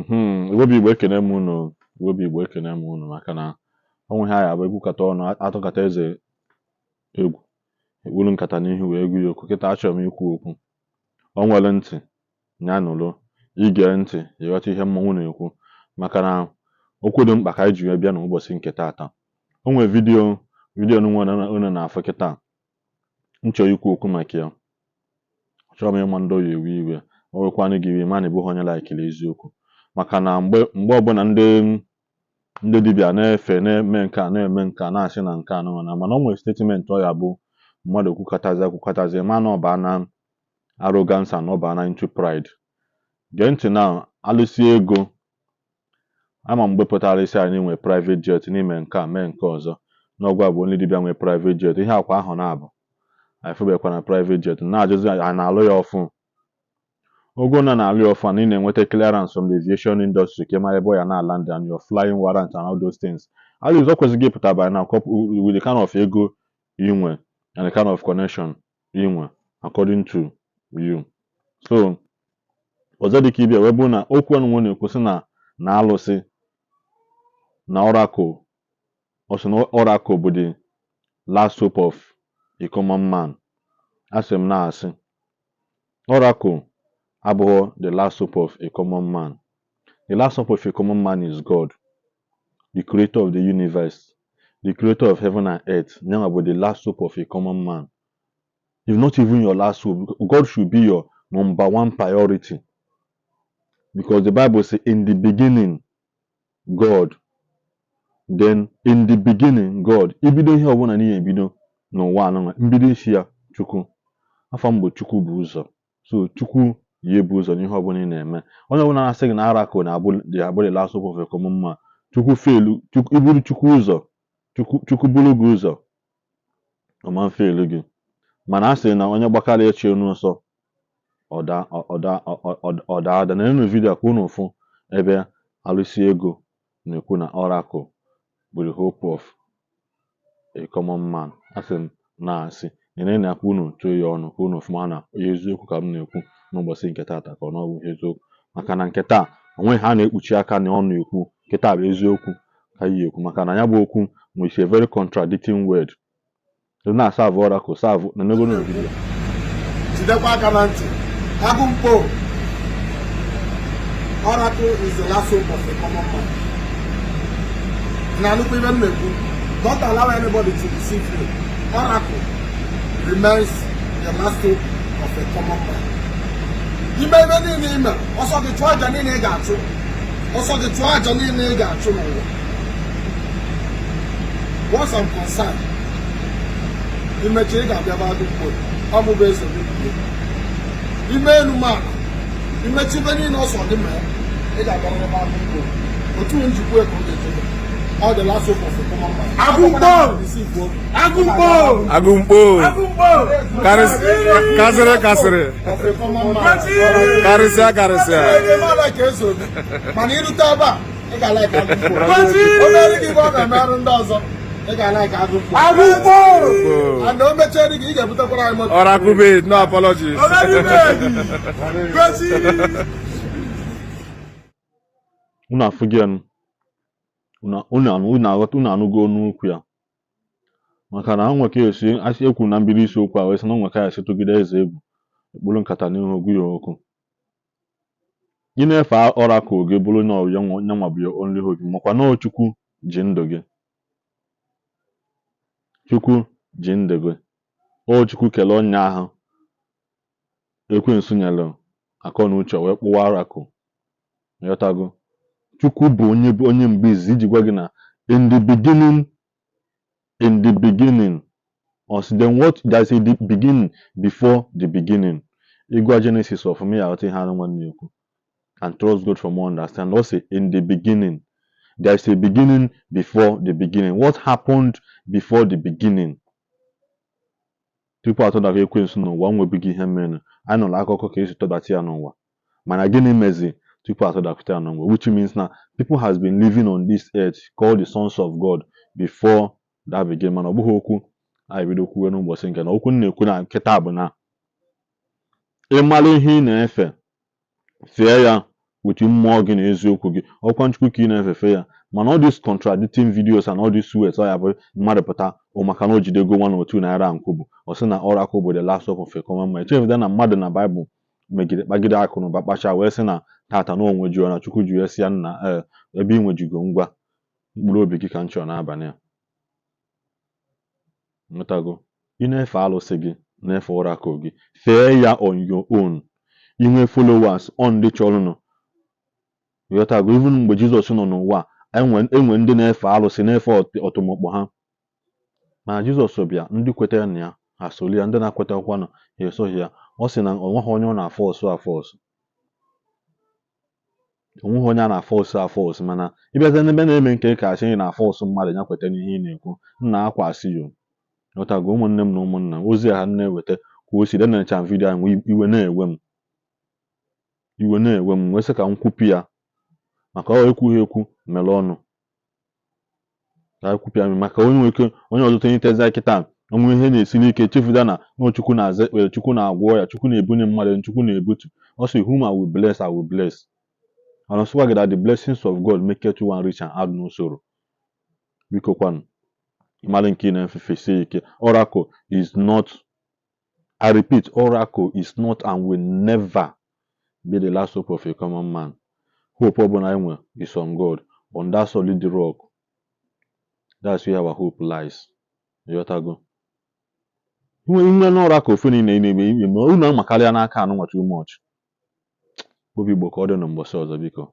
Igbo Igbo ekene m unu. Igbo Igbo ekene m unu maka na onwe ha ya bụ egwukata ọnụ atụkata eze egwu ekpuru nkata n'ihu wee egwu ya okwu. Kịta achọrọ m ikwu okwu. O nwere ntị ya nụrụ, ige ntị ịghọta ihe mmọnwụ na-ekwu, maka na okwu dị mkpa ka anyị ji wee bịa n'ụbọchị nke taata. O nwere vidiyo unu na-afụ kịta nchọ ikwu okwu maka ya. Chọrọ m ịma ndị oyi ewe iwe, o nwekwanụ gị iwe ma na ịbụghị onye laikiri eziokwu, maka na mgbe ọbụla ndị dibịa na-efe na-eme nke a na-eme nke a na-asị na nke a na mana o nwere statement ọ ya bụ mmadụ ekwukọtazi ma na ọba na arrogance and ọba na into pride. Gee ntị na alụsi ego ama mgbe pụtara isi anyị nwee private jet n'ime nke a mee nke ọzọ n'ọgwụ abụ ndị dibịa nwee private jet. Ihe akwa ahụ na-abụ anyị fụbekwa na private jet na-ajụzi a na-alụ ya ọfụ. Ogo na-alụ ya ọfụ na ị na-enweta clearance from the aviation industry ka ịmara ebe ọ ya na-land and your flying warrant and all those things. Alụzi ọ kwesịghị ịpụta by now with the kind of ego inwe and the kind of connection inwe according to you. So ọzọ dị ka ibia wee bụ na okwu ọnụ na-ekwu sị na alụsị na oracle, ọsị na oracle bụ the last hope of a common man. Asị m na-asị oracle abụghị the last hope of a common man. The last hope of a common man is God, the creator of the universe, the creator of heaven and earth. Now about the last hope of a common man. If not even your last hope, God should be your number one priority. Because the Bible says, in the beginning, God. Then, in the beginning, God. Ibido ihe ọbụla n'ihe ebido n'ụwa anụnwa, mbido isi ya Chukwu. Afọ mgbe Chukwu bụ ụzọ. So, Chukwu yi bụ ụzọ n'ihe ọbụla ị na-eme. Onye ọbụla na-asị gị na oracle na-abụ the last hope of a common man. Chukwu felu, iburu Chukwu ụzọ, Chukwu buru gị ụzọ, ọ ma felu gị. Mana a sị na onye gbakara echi n'ụsọ ọda ada. Na enu vidio ka unu fụ ebe alụsi ego na-ekwu na oracle bụ the hope of a common man. Asị m na-asị na-akwa unu tụọ ya ọnụ ka unu fụma na eziokwu ka m na-ekwu n'ụbọchị nke taata ka ọ na ọ bụ eziokwu. Maka na nke taa onwe ha na-ekpuchi aka na ọnụ ekwu nkịta bụ eziokwu ka yi ekwu, maka na ya bụ okwu nwere a very contradicting word. Na-asavụ oracle savụ na n'ogolo vidio. Jidekwa aka na ntị. Agụ mkpo. Oracle is the last hope of a common man. Na nnukwu ibe m na-ekwu, don't allow anybody to deceive you. Oracle remains the last hope of a common man. Ime ibe niile ime, ọsọ gị chụọ aja niile ị ga-achụ. Ọsọ gị chụọ aja niile ị ga-achụ n'ụwa. Once I'm concerned, imechi ị ga-abịa bụ agụ mkpo, ọ bụbụ eze gị. Ime elu mmadụ, imechi ibe niile ọsọ gị mee, ị ga-abịa n'ebe agụ mkpo. Otu njikwa ego ga-eje. All the last hope of a common man. Agumpo. Kasere. Of a common man. Karisia. Man, you do ba. You can like Agumpo. Only give up and marry ndị ọzọ. You can like Agumpo. And don't bet you get put up on my. Oracle made no apologies. Una forget. Unu anụgo n'ukwu ya, maka na nwe ka esi asị ekwu na mbiri isi okwu a wee sị na nwe ka esi tụgide eze egwu ekpuru nkata n'ihu ogwu ya okwu. Ị na-efe oracle gị bụrụ na onye nwa bụ ya only hope, makwa na Chukwu ji ndụ gị. Chukwu ji ndụ gị. O Chukwu kelee onye ahụ ekwensu nyere akọ na uche wee kpụwa oracle. Yotago. Chukwu bụ onye mbizi iji gwa gị na in the beginning or then what there's a beginning before the beginning. Igwa Genesis of me out ihe anụ nwanne ekwu and trust God for more understand. Also in the beginning there's a beginning before the beginning. What happened before the beginning? Tupu atọdaka ekwensu n'ụwa nwebighị ihe mere. Anyị nụrụ akụkọ ka esi tọdata ya n'ụwa, mana gịnị mezi tupu atọdakụta ya n'ụwa? Which means now people has been living on this earth called the sons of God before that began. Mana ọ bụghị okwu anyị bido kwuwe n'ụbọchị nke na okwu na-ekwu na nkịta bụ na ịmara ihe ị na-efe fee ya wetu mmụọ gị na eziokwu gị ọkwa Chukwu ka ị na-efefe ya mana all these contradicting videos and all these words ọ ya bụ mmadụ pụta maka na o jidego 1 or 2 naira nkwụ ọ sị na oracle bụ the last hope of a common man echefụta na mmadụ na Baịbụl megide kpagide akụ na ụba kpacha wee sị na tata na onwe juo na Chukwu ju esi ya nna ebe ị nwejugo ngwa mkpụrụ obi gị ka m chọrọ n'abalị a nwetago ị na-efe alụsị gị na-efe oracle gị fee ya on your own inwe followers on ndị chọrọnụ ghọtago even mgbe Jizọs nọ n'ụwa enwe ndị na-efe alụsị na-efe ọtụmọkpọ ha mana Jizọs bịa ndị kwetara na ya ha soli ya ndị na-akwetakwanụ ha esoghị ya ọ sị na onweghị onye ọ na-afọ ọsụ onweghị onye a na-afọ ọsụ mana ịbịazi n'ebe na-eme nke ka asị ị na-afọ ọsụ mmadụ ya kweta n'ihe ị na-ekwu nna akwa asị yo ghọtago ụmụnne m na ụmụnna m ozi a ha na-eweta ka o si dị na-echa vidiyo ahụ iwe na-ewe m wee sị ka m kwupụ ya maka ọ ekwughị ekwu mere ọnụ ka ekwupịa m maka onye ọzụtụ onye tezi kịta onwe ihe na-esiri ike chefuda na Chukwu na-aza ekpere Chukwu na-agwọ ya Chukwu na-ebunye mmadụ Chukwu na-ebutu ọ sị whom I will bless I will bless and ọsịkwa gị that the blessings of God make to one rich and add no sorrow biko kwanụ mmadụ nke na-efefe sie ike oracle is not I repeat oracle is not and will never be the last hope of a common man hope ọbụla anyị nwe is on God on that solid rock that's where our hope lies ịghọtago inwe n'ọracle ofe niile na-eme ime unu amakarịa n'aka anụ nwa too much obi Igbo ka ọ dị na mbọsị ọzọ biko